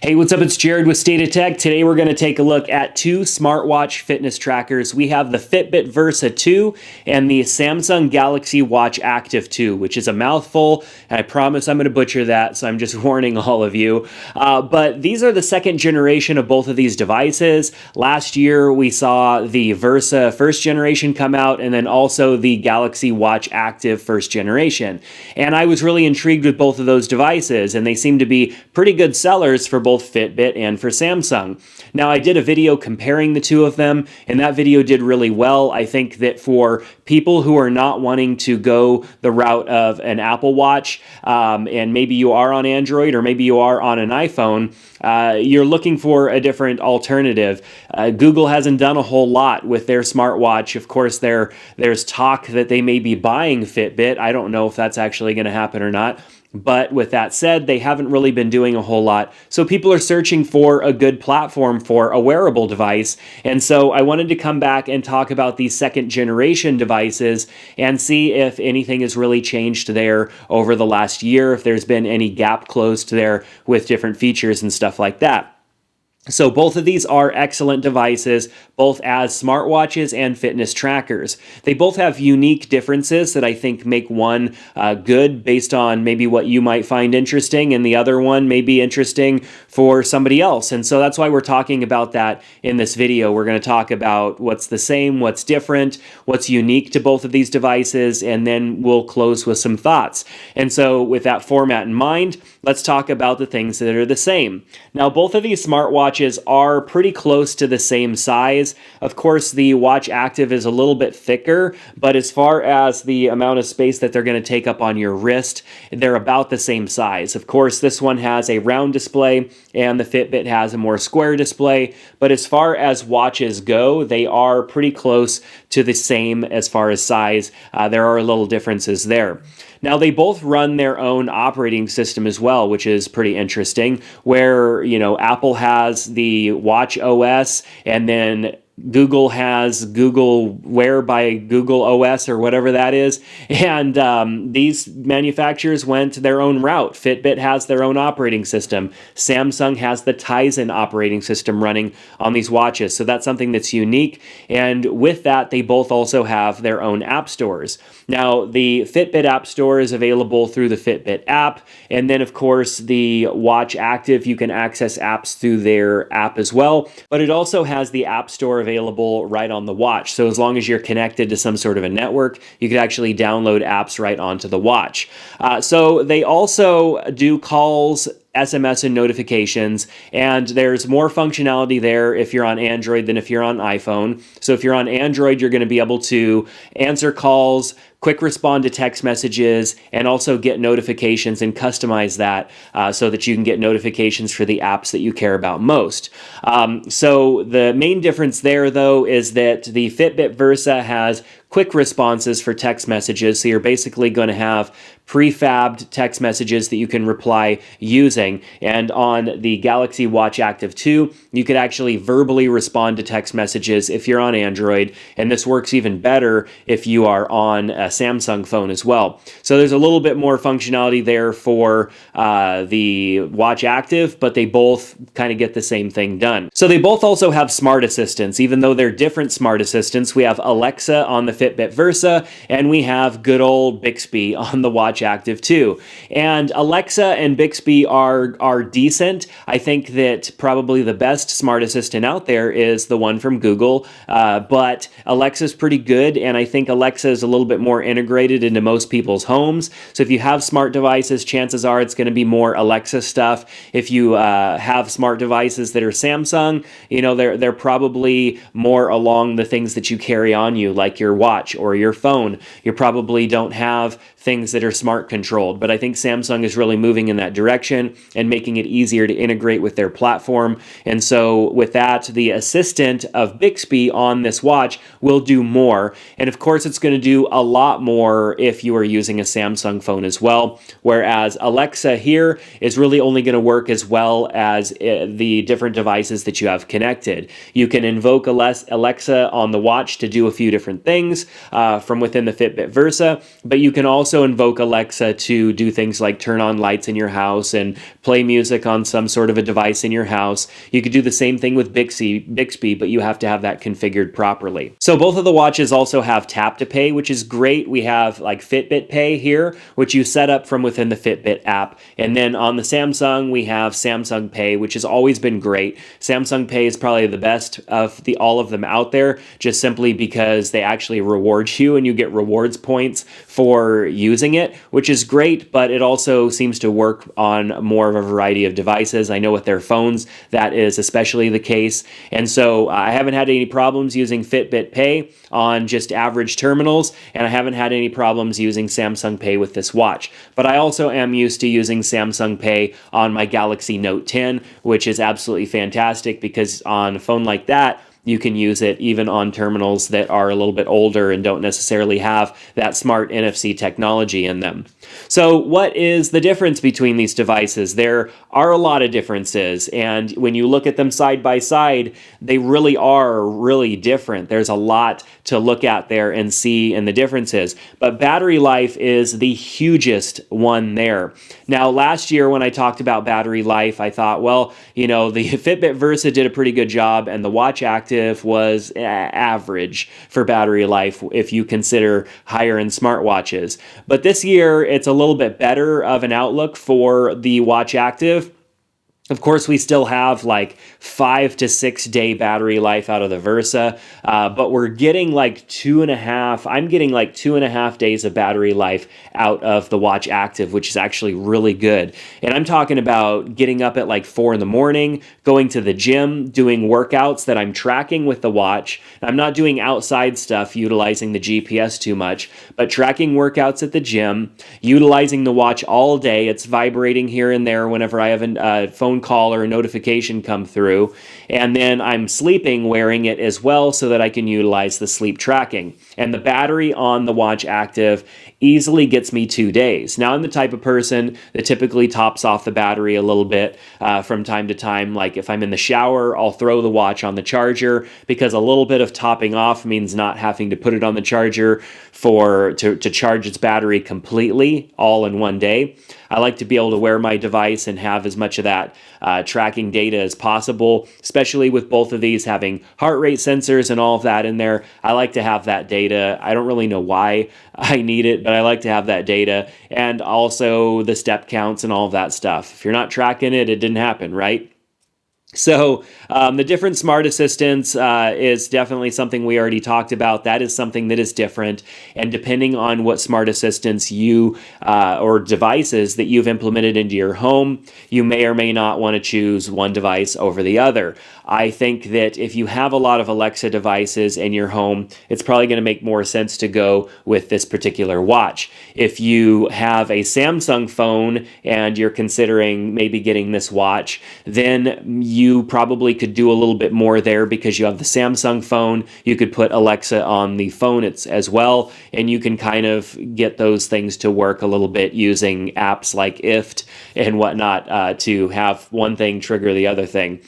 Hey, what's up? It's Jared with State of Tech. Today we're going to take a look at two smartwatch fitness trackers. We have the Fitbit Versa 2 and the Samsung Galaxy Watch Active 2, which is a mouthful, and I promise I'm going to butcher that, so I'm just warning all of you. But these are the second generation of both of these devices. Last year we saw the Versa first generation come out, and then also the Galaxy Watch Active first generation. And I was really intrigued with both of those devices, and they seem to be pretty good sellers for both Fitbit and for Samsung. Now, I did a video comparing the two of them, and that video did really well. I think that for people who are not wanting to go the route of an Apple Watch, and maybe you are on Android or maybe you are on an iPhone, you're looking for a different alternative. Google hasn't done a whole lot with their smartwatch. Of course, there's talk that they may be buying Fitbit. I don't know if that's actually going to happen or not. But with that said, they haven't really been doing a whole lot. So people are searching for a good platform for a wearable device. And so I wanted to come back and talk about these second generation devices and see if anything has really changed there over the last year, if there's been any gap closed there with different features and stuff like that. So both of these are excellent devices, both as smartwatches and fitness trackers. They both have unique differences that I think make one good based on maybe what you might find interesting, and the other one may be interesting for somebody else. And so that's why we're talking about that in this video. We're going to talk about what's the same, what's different, what's unique to both of these devices, and then we'll close with some thoughts. And so with that format in mind, let's talk about the things that are the same. Now, both of these smartwatches are pretty close to the same size. Of course, the Watch Active is a little bit thicker, but as far as the amount of space that they're going to take up on your wrist, they're about the same size. Of course, this one has a round display and the Fitbit has a more square display, but as far as watches go, they are pretty close to the same as far as size. There are little differences there. Now, they both run their own operating system as well, which is pretty interesting, where, Apple has the Watch OS, and then Google has Google Wear by Google OS or whatever that is. And these manufacturers went their own route. Fitbit has their own operating system. Samsung has the Tizen operating system running on these watches. So that's something that's unique. And with that, they both also have their own app stores. Now, the Fitbit app store is available through the Fitbit app. And then, of course, the Watch Active, you can access apps through their app as well. But it also has the app store available right on the watch. So as long as you're connected to some sort of a network, you could actually download apps right onto the watch. So they also do calls, SMS, and notifications, and there's more functionality there if you're on Android than if you're on iPhone. So if you're on Android, you're going to be able to answer calls, quick respond to text messages, and also get notifications and customize that so that you can get notifications for the apps that you care about most. So the main difference there, though, is that the Fitbit Versa has quick responses for text messages. So you're basically going to have prefabbed text messages that you can reply using. And on the Galaxy Watch Active 2, you could actually verbally respond to text messages if you're on Android. And this works even better if you are on a Samsung phone as well. So there's a little bit more functionality there for the Watch Active, but they both kind of get the same thing done. So they both also have smart assistants. Even though they're different smart assistants, we have Alexa on the Fitbit Versa, and we have good old Bixby on the Watch Active 2. And Alexa and Bixby are decent. I think that probably the best smart assistant out there is the one from Google, but Alexa's pretty good, and I think Alexa is a little bit more integrated into most people's homes. So if you have smart devices, chances are it's going to be more Alexa stuff. If you have smart devices that are Samsung, they're probably more along the things that you carry on you, like your watch or your phone. You probably don't have things that are smart controlled, but I think Samsung is really moving in that direction and making it easier to integrate with their platform. And so with that, the assistant of Bixby on this watch will do more. And of course, it's going to do a lot more if you are using a Samsung phone as well. Whereas Alexa here is really only going to work as well as the different devices that you have connected. You can invoke Alexa on the watch to do a few different things from within the Fitbit Versa, but you can also invoke Alexa Alexa to do things like turn on lights in your house and play music on some sort of a device in your house. You could do the same thing with Bixby, but you have to have that configured properly. So both of the watches also have tap to pay, which is great. We have like Fitbit Pay here, which you set up from within the Fitbit app. And then on the Samsung, we have Samsung Pay, which has always been great. Samsung Pay is probably the best of all of them out there, just simply because they actually reward you and you get rewards points for using it, which is great, but it also seems to work on more of a variety of devices. I know with their phones, that is especially the case. And so I haven't had any problems using Fitbit Pay on just average terminals, and I haven't had any problems using Samsung Pay with this watch. But I also am used to using Samsung Pay on my Galaxy Note 10, which is absolutely fantastic because on a phone like that, you can use it even on terminals that are a little bit older and don't necessarily have that smart NFC technology in them. So what is the difference between these devices? There are a lot of differences, and when you look at them side by side, they really are really different. There's a lot to look at there and see in the differences, but battery life is the hugest one there. Now, last year when I talked about battery life, I thought, well, the Fitbit Versa did a pretty good job, and the Watch Active was average for battery life if you consider higher end smartwatches. But this year, it's a little bit better of an outlook for the Watch Active. Of course, we still have like 5 to 6 day battery life out of the Versa, but we're getting like 2.5. I'm getting like 2.5 days of battery life out of the Watch Active, which is actually really good. And I'm talking about getting up at like 4 in the morning, going to the gym, doing workouts that I'm tracking with the watch. I'm not doing outside stuff utilizing the GPS too much, but tracking workouts at the gym, utilizing the watch all day. It's vibrating here and there whenever I have a phone call or a notification come through, and then I'm sleeping wearing it as well so that I can utilize the sleep tracking. And the battery on the Watch Active easily gets me 2 days. Now, I'm the type of person that typically tops off the battery a little bit from time to time. Like if I'm in the shower, I'll throw the watch on the charger because a little bit of topping off means not having to put it on the charger to charge its battery completely all in one day. I like to be able to wear my device and have as much of that tracking data as possible, especially with both of these having heart rate sensors and all of that in there. I like to have that data. I don't really know why I need it, but I like to have that data, and also the step counts and all of that stuff. If you're not tracking it, it didn't happen, right? So the different smart assistants is definitely something we already talked about. That is something that is different. And depending on what smart assistants you or devices that you've implemented into your home, you may or may not want to choose one device over the other. I think that if you have a lot of Alexa devices in your home, it's probably going to make more sense to go with this particular watch. If you have a Samsung phone and you're considering maybe getting this watch, then you probably could do a little bit more there because you have the Samsung phone. You could put Alexa on the phone as well, and you can kind of get those things to work a little bit using apps like IFT and whatnot to have one thing trigger the other thing,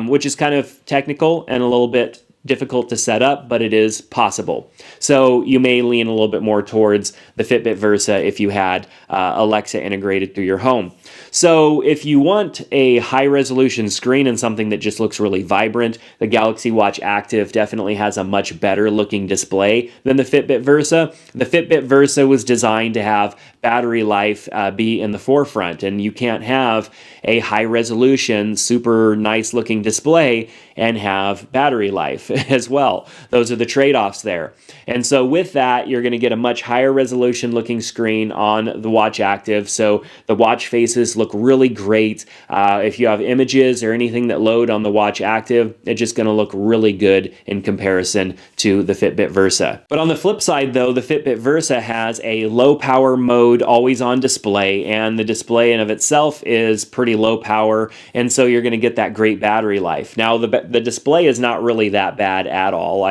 which is kind of technical and a little bit difficult to set up, but it is possible. So you may lean a little bit more towards the Fitbit Versa if you had Alexa integrated through your home. So if you want a high resolution screen and something that just looks really vibrant, the Galaxy Watch Active definitely has a much better looking display than the Fitbit Versa. The Fitbit Versa was designed to have battery life be in the forefront, and you can't have a high resolution, super nice looking display and have battery life as well. Those are the trade-offs there. And so with that, you're going to get a much higher resolution looking screen on the Watch Active. So the watch faces look really great. If you have images or anything that load on the Watch Active, it's just going to look really good in comparison to the Fitbit Versa. But on the flip side though, the Fitbit Versa has a low power mode always on display, and the display in of itself is pretty low power, and so you're going to get that great battery life. Now the display is not really that bad at all.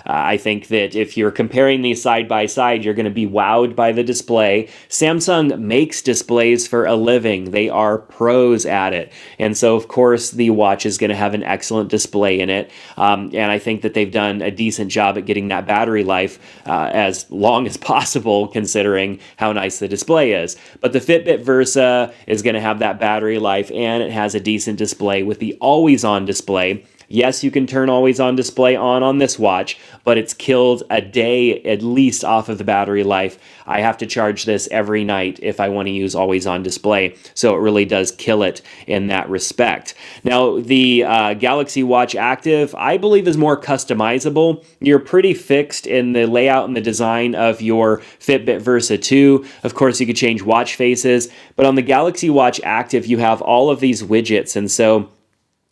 I think that if you're comparing these side by side, you're going to be wowed by the display. Samsung makes displays for a living. They are pros at it, and so of course the watch is going to have an excellent display in it, and I think that they've done a decent job at getting that battery life as long as possible, considering how nice the display is. But the Fitbit Versa is going to have that battery life, and it has a decent display with the always-on display. Yes, you can turn always on display on this watch, but it's killed a day at least off of the battery life. I have to charge this every night if I want to use always on display. So it really does kill it in that respect. Now, the Galaxy Watch Active, I believe, is more customizable. You're pretty fixed in the layout and the design of your Fitbit Versa 2. Of course, you could change watch faces, but on the Galaxy Watch Active, you have all of these widgets. And so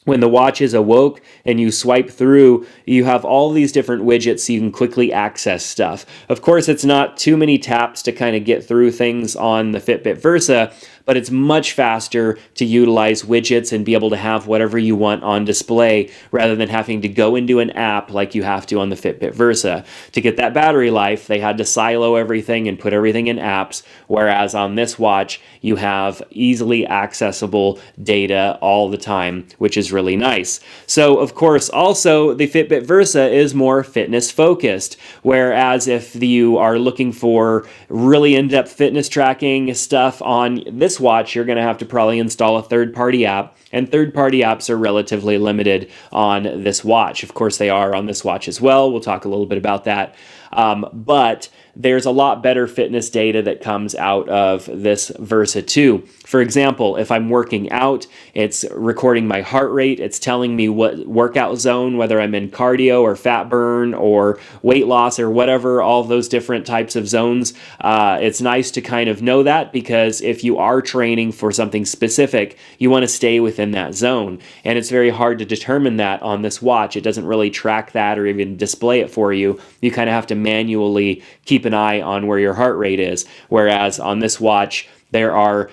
when the watch is awoke and you swipe through, you have all these different widgets so you can quickly access stuff. Of course, it's not too many taps to kind of get through things on the Fitbit Versa, but it's much faster to utilize widgets and be able to have whatever you want on display rather than having to go into an app like you have to on the Fitbit Versa. To get that battery life, they had to silo everything and put everything in apps, whereas on this watch, you have easily accessible data all the time, which is really nice. So, of course, also the Fitbit Versa is more fitness focused, whereas if you are looking for really in-depth fitness tracking stuff on this watch, you're going to have to probably install a third-party app, and third-party apps are relatively limited on this watch. Of course, they are on this watch as well. We'll talk a little bit about that. But there's a lot better fitness data that comes out of this Versa 2. For example, if I'm working out, it's recording my heart rate. It's telling me what workout zone, whether I'm in cardio or fat burn or weight loss or whatever, all of those different types of zones. It's nice to kind of know that, because if you are training for something specific, you want to stay within that zone. And it's very hard to determine that on this watch. It doesn't really track that or even display it for you. You kind of have to manually keep an eye on where your heart rate is. Whereas on this watch, there are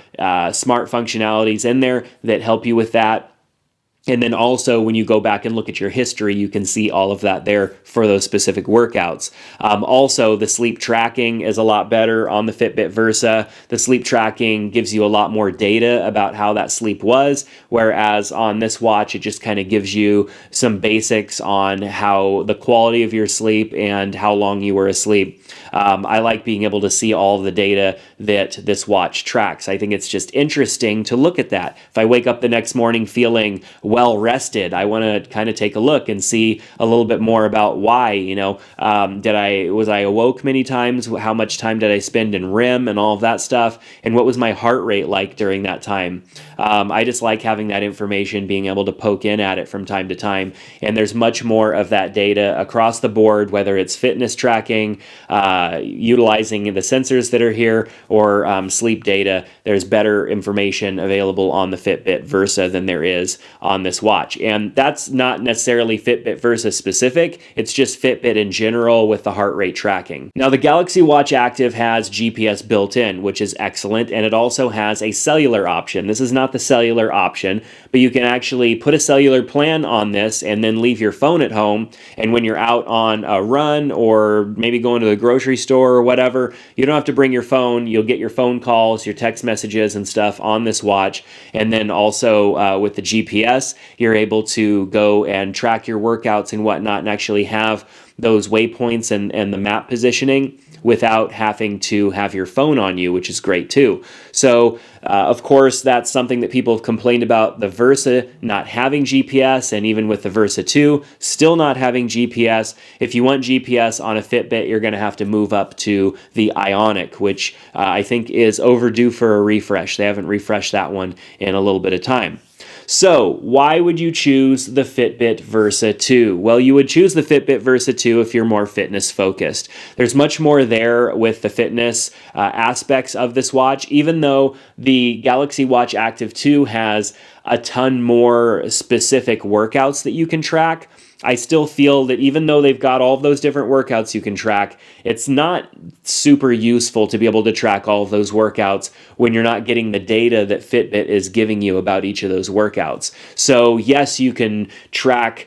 smart functionalities in there that help you with that. And then also, when you go back and look at your history, you can see all of that there for those specific workouts. Also, the sleep tracking is a lot better on the Fitbit Versa. The sleep tracking gives you a lot more data about how that sleep was, whereas on this watch, it just kind of gives you some basics on how the quality of your sleep and how long you were asleep. I like being able to see all of the data that this watch tracks. I think it's just interesting to look at that. If I wake up the next morning feeling well rested, I want to kind of take a look and see a little bit more about why. Was I awoke many times? How much time did I spend in REM and all of that stuff? And what was my heart rate like during that time? I just like having that information, being able to poke in at it from time to time. And there's much more of that data across the board, whether it's fitness tracking, utilizing the sensors that are here, or sleep data. There's better information available on the Fitbit Versa than there is on this watch. And that's not necessarily Fitbit Versa specific. It's just Fitbit in general with the heart rate tracking. Now, the Galaxy Watch Active has GPS built in, which is excellent. And it also has a cellular option. This is not the cellular option, but you can actually put a cellular plan on this and then leave your phone at home. And when you're out on a run or maybe going to the grocery store or whatever, you don't have to bring your phone. You'll get your phone calls, your text messages and stuff on this watch. And then also with the GPS, you're able to go and track your workouts and whatnot and actually have those waypoints and the map positioning without having to have your phone on you, which is great too. So, of course, that's something that people have complained about the Versa not having GPS, and even with the Versa 2, still not having GPS. If you want GPS on a Fitbit, you're going to have to move up to the Ionic, which I think is overdue for a refresh. They haven't refreshed that one in a little bit of time. So, why would you choose the Fitbit Versa 2? Well, you would choose the Fitbit Versa 2 if you're more fitness focused. There's much more there with the fitness aspects of this watch, even though the Galaxy Watch Active 2 has a ton more specific workouts that you can track. I still feel that even though they've got all of those different workouts you can track, it's not super useful to be able to track all of those workouts when you're not getting the data that Fitbit is giving you about each of those workouts. So yes, you can track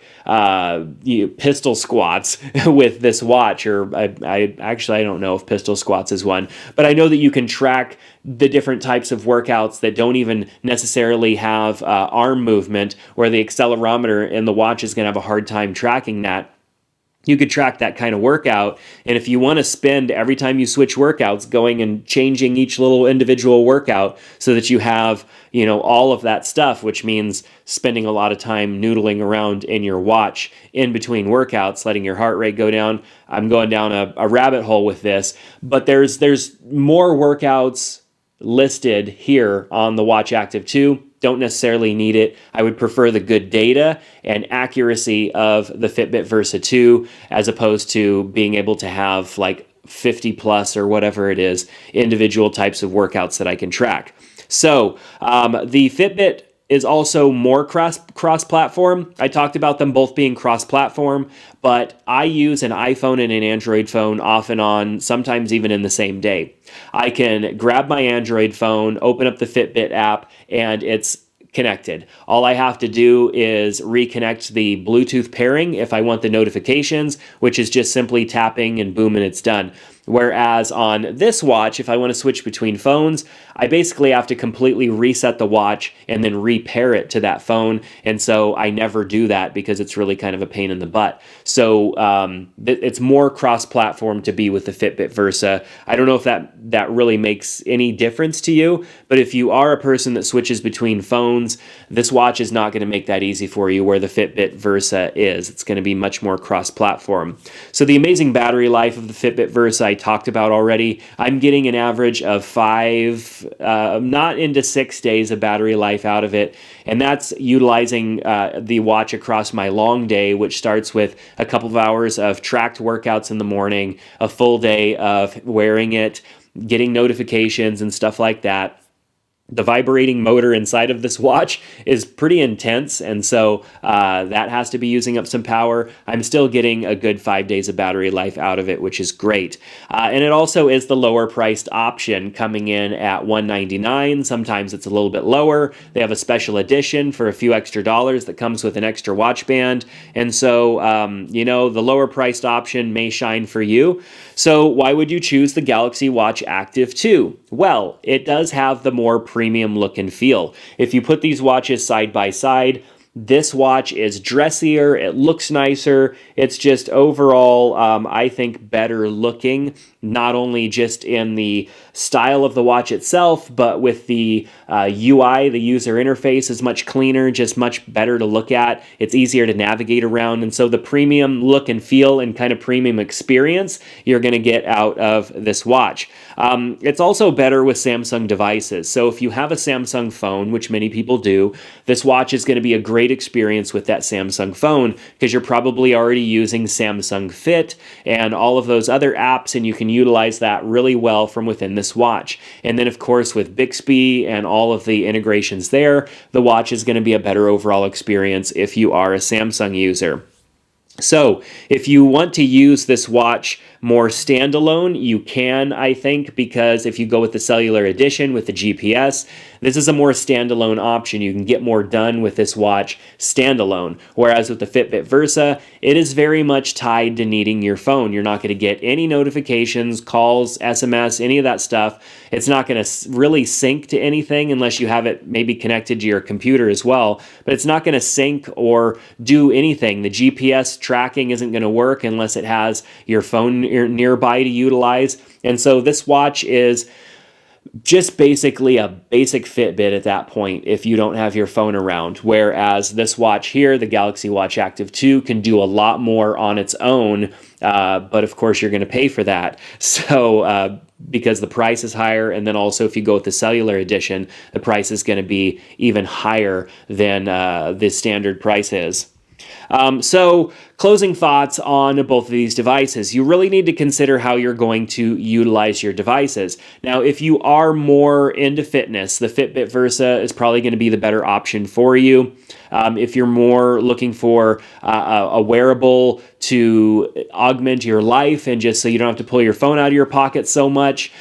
pistol squats with this watch, or I don't know if pistol squats is one, but I know that you can track the different types of workouts that don't even necessarily have arm movement, where the accelerometer in the watch is going to have a hard time tracking that. you could track that kind of workout. And if you want to spend every time you switch workouts going and changing each little individual workout so that you have, all of that stuff, which means spending a lot of time noodling around in your watch in between workouts, letting your heart rate go down. I'm going down a rabbit hole with this, but there's more workouts listed here on the Watch Active 2. Don't necessarily need it. I would prefer the good data and accuracy of the Fitbit Versa 2 as opposed to being able to have like 50 plus or whatever it is, individual types of workouts that I can track. So the Fitbit is also more cross-platform. I talked about them both being cross-platform, but I use an iPhone and an Android phone off and on, sometimes even in the same day. I can grab my Android phone, open up the Fitbit app, and it's connected. All I have to do is reconnect the Bluetooth pairing if I want the notifications, which is just simply tapping and boom, and it's done. Whereas on this watch, if I want to switch between phones, I basically have to completely reset the watch and then repair it to that phone. And so I never do that because it's really kind of a pain in the butt. So it's more cross-platform to be with the Fitbit Versa. I don't know if that really makes any difference to you, but if you are a person that switches between phones, this watch is not going to make that easy for you where the Fitbit Versa is. It's going to be much more cross-platform. So the amazing battery life of the Fitbit Versa I talked about already. I'm getting an average of 5, not into 6 days of battery life out of it. And that's utilizing the watch across my long day, which starts with a couple of hours of tracked workouts in the morning, a full day of wearing it, getting notifications and stuff like that. The vibrating motor inside of this watch is pretty intense, and so that has to be using up some power. I'm still getting a good 5 days of battery life out of it, which is great. And it also is the lower priced option, coming in at $199. Sometimes it's a little bit lower. They have a special edition for a few extra dollars that comes with an extra watch band. And so, the lower priced option may shine for you. So why would you choose the Galaxy Watch Active 2? Well, it does have the more premium look and feel. If you put these watches side by side, this watch is dressier, it looks nicer, it's just overall, I think, better looking, not only just in the style of the watch itself, but with the UI, the user interface is much cleaner, just much better to look at. It's easier to navigate around, and so the premium look and feel and kind of premium experience you're going to get out of this watch. It's also better with Samsung devices. So if you have a Samsung phone, which many people do, this watch is going to be a great experience with that Samsung phone because you're probably already using Samsung Fit and all of those other apps, and you can utilize that really well from within this watch. And then, of course, with Bixby and all of the integrations there, the watch is going to be a better overall experience if you are a Samsung user. So if you want to use this watch more standalone, you can, I think, because if you go with the cellular edition with the GPS, this is a more standalone option. You can get more done with this watch standalone. Whereas with the Fitbit Versa, it is very much tied to needing your phone. You're not going to get any notifications, calls, SMS, any of that stuff. It's not going to really sync to anything unless you have it maybe connected to your computer as well. But it's not going to sync or do anything. The GPS tracking isn't going to work unless it has your phone nearby to utilize. And so this watch is just basically a basic Fitbit at that point if you don't have your phone around. Whereas this watch here, the Galaxy Watch Active 2, can do a lot more on its own, but of course you're going to pay for that. So because the price is higher, and then also if you go with the cellular edition, the price is going to be even higher than the standard price is. So closing thoughts on both of these devices. You really need to consider how you're going to utilize your devices. Now, if you are more into fitness, the Fitbit Versa is probably going to be the better option for you. If you're more looking for a wearable to augment your life and just so you don't have to pull your phone out of your pocket so much,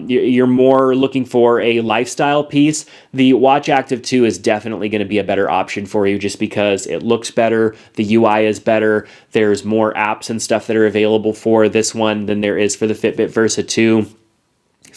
you're more looking for a lifestyle piece, the Watch Active 2 is definitely going to be a better option for you just because it looks better, the UI is better, there's more apps and stuff that are available for this one than there is for the Fitbit Versa 2.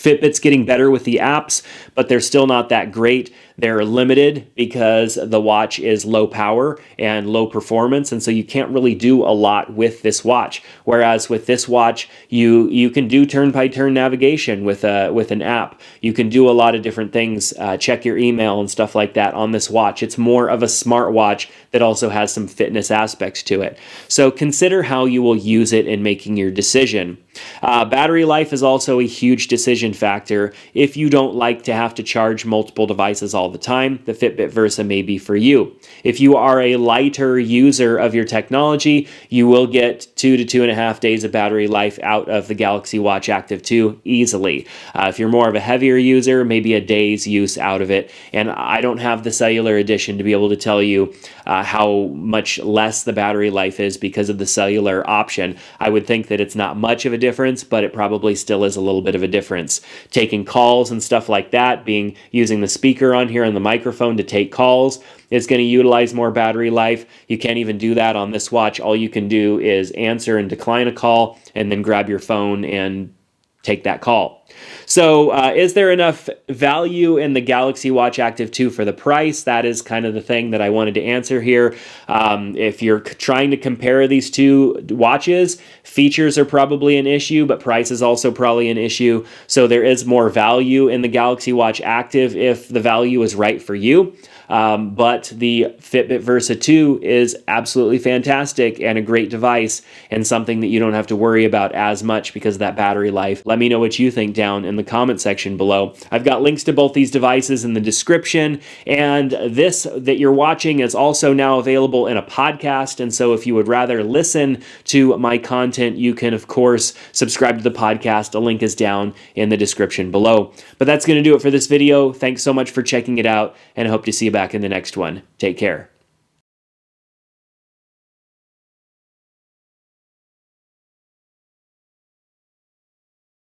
Fitbit's getting better with the apps, but they're still not that great. They're limited because the watch is low power and low performance, and so you can't really do a lot with this watch. Whereas with this watch, you can do turn-by-turn navigation with an app. You can do a lot of different things, check your email and stuff like that on this watch. It's more of a smartwatch that also has some fitness aspects to it. So consider how you will use it in making your decision. Battery life is also a huge decision factor. If you don't like to have to charge multiple devices all the time, the Fitbit Versa may be for you. If you are a lighter user of your technology, you will get 2 to 2.5 days of battery life out of the Galaxy Watch Active 2 easily. If you're more of a heavier user, maybe a day's use out of it. And I don't have the cellular edition to be able to tell you how much less the battery life is because of the cellular option. I would think that it's not much of a difference, but it probably still is a little bit of a difference. Taking calls and stuff like that, using the speaker on here and the microphone to take calls is going to utilize more battery life. You can't even do that on this watch. All you can do is answer and decline a call and then grab your phone and take that call. So is there enough value in the Galaxy Watch Active 2 for the price? That is kind of the thing that I wanted to answer here. If you're trying to compare these two watches, features are probably an issue, but price is also probably an issue. So there is more value in the Galaxy Watch Active if the value is right for you. But the Fitbit Versa 2 is absolutely fantastic and a great device and something that you don't have to worry about as much because of that battery life. Let me know what you think down in the comment section below. I've got links to both these devices in the description, and this that you're watching is also now available in a podcast, and so if you would rather listen to my content, you can of course subscribe to the podcast. A link is down in the description below. But that's going to do it for this video. Thanks so much for checking it out, and I hope to see you back in the next one. Take care.